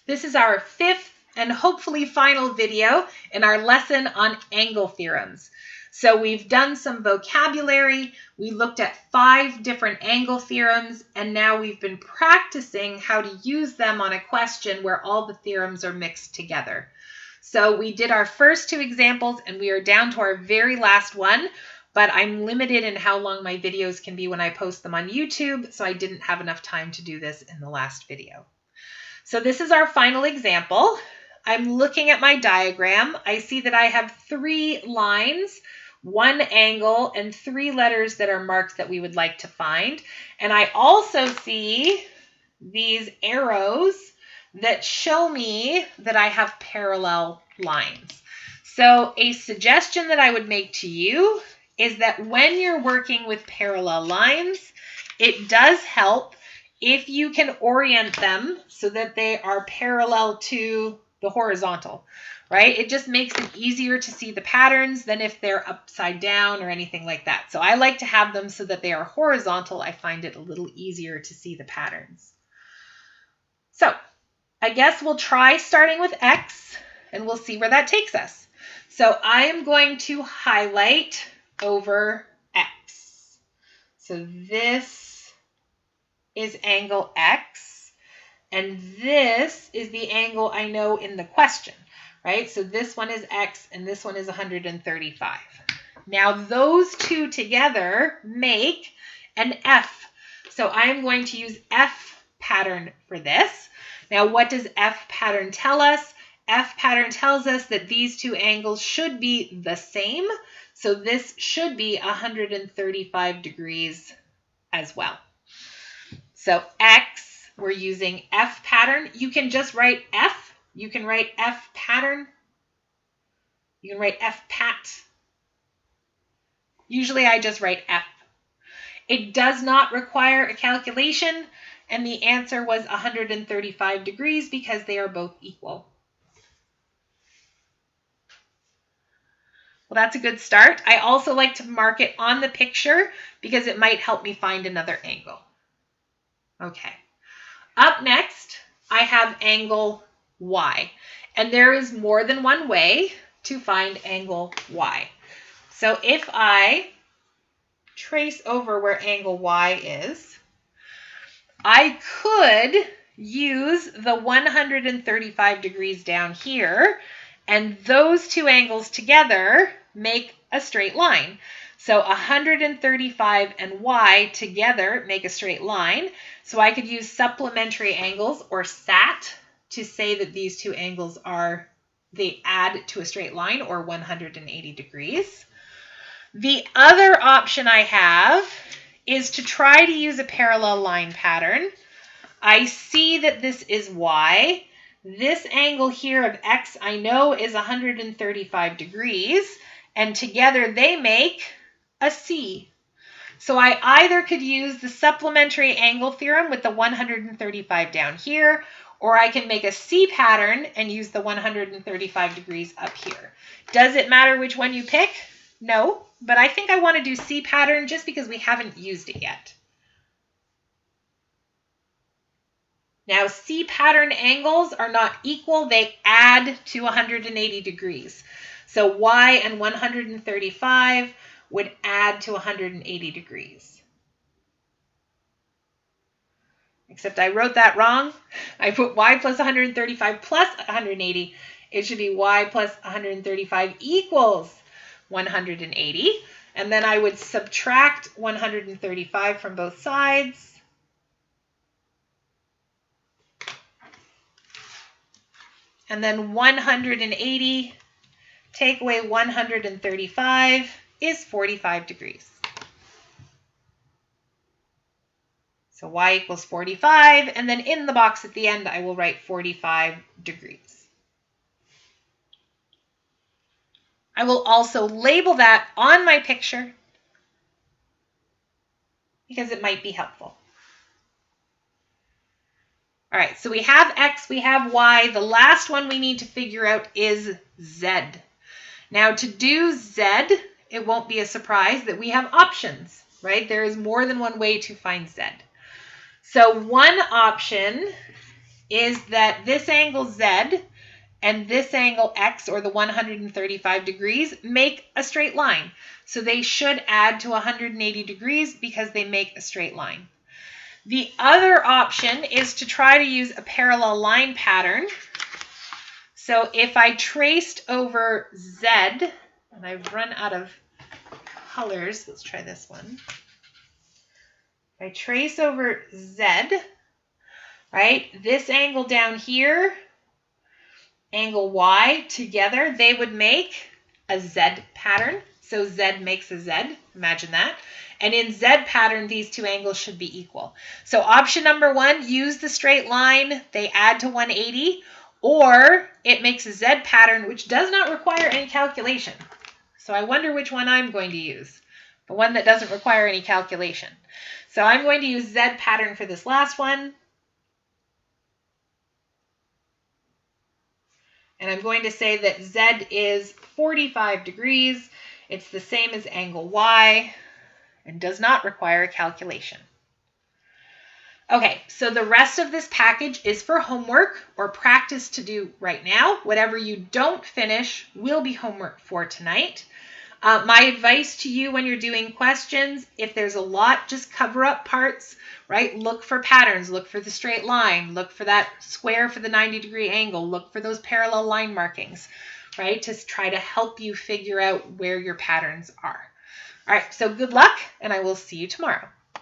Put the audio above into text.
This is our fifth and hopefully final video in our lesson on angle theorems. So we've done some vocabulary, we looked at 5 different angle theorems, and now we've been practicing how to use them on a question where all the theorems are mixed together. So we did our first 2 examples and we are down to our very last one, but I'm limited in how long my videos can be when I post them on YouTube, so I didn't have enough time to do this in the last video. So this is our final example. I'm looking at my diagram. I see that I have 3 lines, 1 angle, and 3 letters that are marked that we would like to find. And I also see these arrows that show me that I have parallel lines. So a suggestion that I would make to you is that when you're working with parallel lines, it does help if you can orient them so that they are parallel to the horizontal, right? It just makes it easier to see the patterns than if they're upside down or anything like that. So I like to have them so that they are horizontal. I find it a little easier to see the patterns. So I guess we'll try starting with X and we'll see where that takes us. So I am going to highlight over X. So this is angle X, and this is the angle I know in the question, right? So this one is X and this one is 135. Now those 2 together make an F. So I'm going to use F pattern for this. Now what does F pattern tell us? F pattern tells us that these 2 angles should be the same. So this should be 135 degrees as well. So X, we're using F pattern. You can just write F. You can write F pattern. You can write F pat. Usually I just write F. It does not require a calculation, and the answer was 135 degrees because they are both equal. Well, that's a good start. I also like to mark it on the picture because it might help me find another angle. Okay. Up next, I have angle Y, and there is more than one way to find angle Y. So if I trace over where angle Y is, I could use the 135 degrees down here, and those 2 angles together make a straight line. So 135 and Y together make a straight line. So I could use supplementary angles, or SAT, to say that these 2 angles they add to a straight line, or 180 degrees. The other option I have is to try to use a parallel line pattern. I see that this is Y. This angle here of X I know is 135 degrees, and together they make a C. So I either could use the supplementary angle theorem with the 135 down here, or I can make a C pattern and use the 135 degrees up here. Does it matter which one you pick? No, but I think I want to do C pattern just because we haven't used it yet. Now, C pattern angles are not equal. They add to 180 degrees. So Y and 135 would add to 180 degrees. Except I wrote that wrong. I put Y plus 135 plus 180. It should be Y plus 135 equals 180. And then I would subtract 135 from both sides. And then 180, take away 135 is 45 degrees. So Y equals 45, and then in the box at the end, I will write 45 degrees. I will also label that on my picture because it might be helpful. All right, so we have X, we have Y. The last one we need to figure out is Z. Now to do Z, it won't be a surprise that we have options, right? There is more than one way to find Z. So one option is that this angle Z and this angle X, or the 135 degrees, make a straight line. So they should add to 180 degrees because they make a straight line. The other option is to try to use a parallel line pattern. So if I traced over Z, and I've run out of colors, let's try this one. If I trace over Z, right, this angle down here, angle Y together, they would make a Z pattern. So Z makes a Z, imagine that. And in Z pattern, these two angles should be equal. So option number 1, use the straight line, they add to 180, or it makes a Z pattern, which does not require any calculation. So I wonder which one I'm going to use, the one that doesn't require any calculation. So I'm going to use Z pattern for this last one. And I'm going to say that Z is 45 degrees. It's the same as angle Y and does not require a calculation. Okay, so the rest of this package is for homework or practice to do right now. Whatever you don't finish will be homework for tonight. My advice to you when you're doing questions, if there's a lot, just cover up parts, right? Look for patterns, look for the straight line, look for that square for the 90-degree angle, look for those parallel line markings, right? To try to help you figure out where your patterns are. All right, so good luck, and I will see you tomorrow.